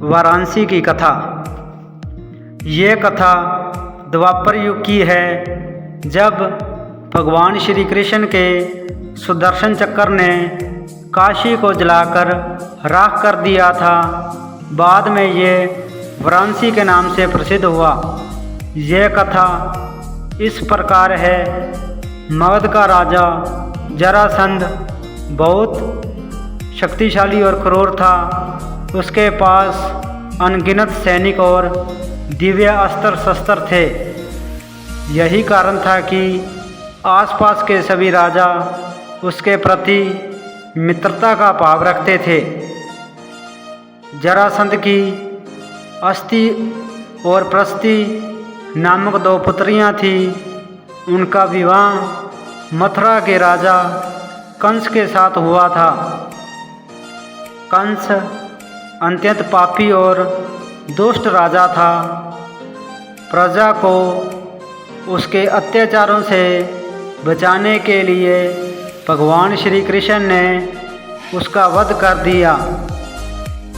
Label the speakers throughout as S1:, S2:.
S1: वाराणसी की कथा। ये कथा द्वापर युग की है, जब भगवान श्री कृष्ण के सुदर्शन चक्र ने काशी को जलाकर राख कर दिया था। बाद में ये वाराणसी के नाम से प्रसिद्ध हुआ। यह कथा इस प्रकार है। मगध का राजा जरासंध बहुत शक्तिशाली और क्रूर था। उसके पास अनगिनत सैनिक और दिव्य अस्त्र शस्त्र थे। यही कारण था कि आसपास के सभी राजा उसके प्रति मित्रता का भाव रखते थे। जरासंध की अस्ति और प्रस्ति नामक दो पुत्रियां थीं। उनका विवाह मथुरा के राजा कंस के साथ हुआ था। कंस अत्यंत पापी और दुष्ट राजा था। प्रजा को उसके अत्याचारों से बचाने के लिए भगवान श्री कृष्ण ने उसका वध कर दिया।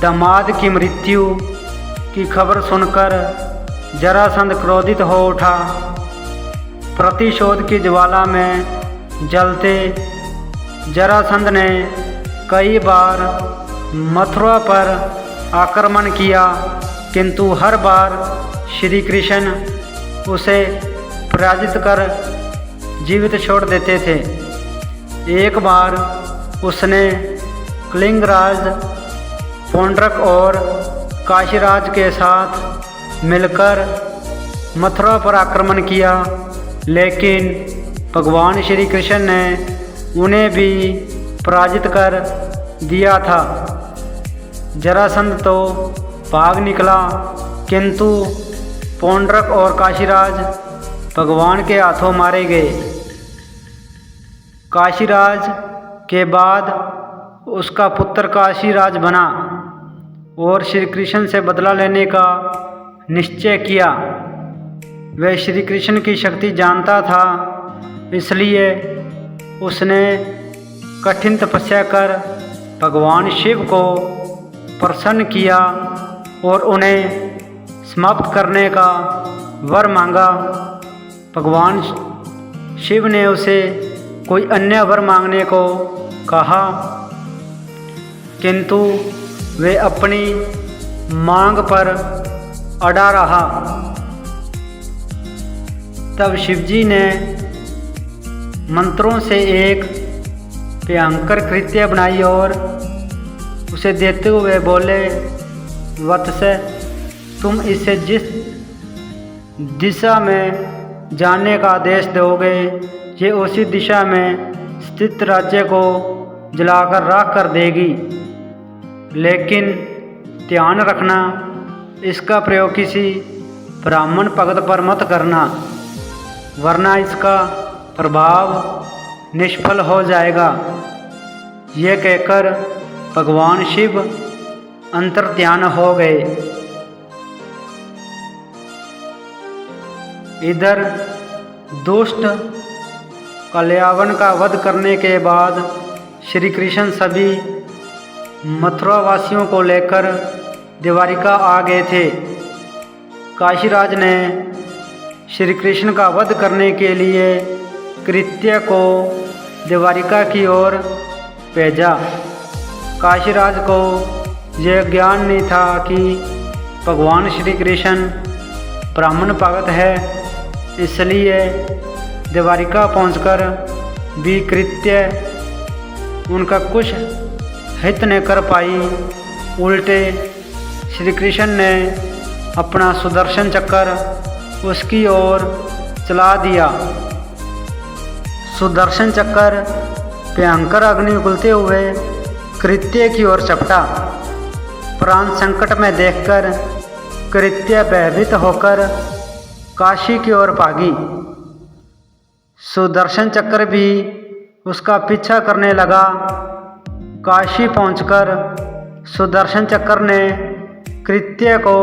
S1: दामाद की मृत्यु की खबर सुनकर जरासंध क्रोधित हो उठा। प्रतिशोध की ज्वाला में जलते जरासंध ने कई बार मथुरा पर आक्रमण किया, किंतु हर बार श्री कृष्ण उसे पराजित कर जीवित छोड़ देते थे। एक बार उसने कलिंगराज, पौंड्रक और काशीराज के साथ मिलकर मथुरा पर आक्रमण किया, लेकिन भगवान श्री कृष्ण ने उन्हें भी पराजित कर दिया था। जरासंध तो भाग निकला, किंतु पौंड्रक और काशीराज भगवान के हाथों मारे गए। काशीराज के बाद उसका पुत्र काशीराज बना और श्री कृष्ण से बदला लेने का निश्चय किया। वह श्री कृष्ण की शक्ति जानता था, इसलिए उसने कठिन तपस्या कर भगवान शिव को प्रसन्न किया और उन्हें समाप्त करने का वर मांगा। भगवान शिव ने उसे कोई अन्य वर मांगने को कहा, किंतु वे अपनी मांग पर अड़ा रहा। तब शिवजी ने मंत्रों से एक भयंकर कृत्य बनाई और उसे देते हुए बोले, वत्स, तुम इसे जिस दिशा में जाने का आदेश दोगे, ये उसी दिशा में स्थित राज्य को जलाकर राख कर देगी। लेकिन ध्यान रखना, इसका प्रयोग किसी ब्राह्मण भगत पर मत करना, वरना इसका प्रभाव निष्फल हो जाएगा। यह कहकर भगवान शिव अंतर्ध्यान हो गए। इधर दुष्ट कल्यावन का वध करने के बाद श्री कृष्ण सभी मथुरा वासियों को लेकर द्वारिका आ गए थे। काशीराज ने श्री कृष्ण का वध करने के लिए कृत्य को द्वारिका की ओर भेजा। काशीराज को यह ज्ञान नहीं था कि भगवान श्री कृष्ण ब्राह्मण भगत है, इसलिए द्वारिका पहुंचकर भी कृत्य उनका कुछ हित न कर पाई। उल्टे श्री कृष्ण ने अपना सुदर्शन चक्र उसकी ओर चला दिया। सुदर्शन चक्र भयंकर अग्नि उगलते हुए कृत्य की ओर चपटा। प्राण संकट में देखकर कृत्य भयभीत होकर काशी की ओर भागी। सुदर्शन चक्र भी उसका पीछा करने लगा। काशी पहुंचकर सुदर्शन चक्र ने कृत्य को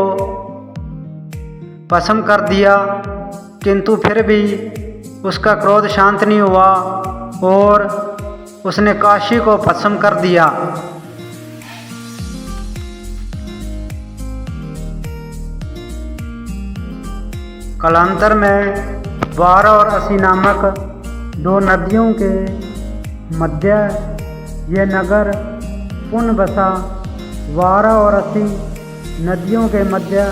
S1: भस्म कर दिया, किंतु फिर भी उसका क्रोध शांत नहीं हुआ और उसने काशी को भस्म कर दिया। कालांतर में वारा और असी नामक दो नदियों के मध्य ये नगर पुनः बसा। वारा और असी नदियों के मध्य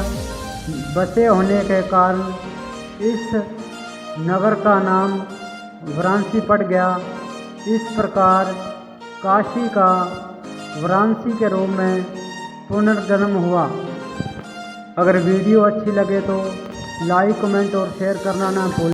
S1: बसे होने के कारण इस नगर का नाम वाराणसी पड़ गया। इस प्रकार काशी का वाराणसी के रूप में पुनर्जन्म हुआ। अगर वीडियो अच्छी लगे तो लाइक, कमेंट और शेयर करना ना भूलें।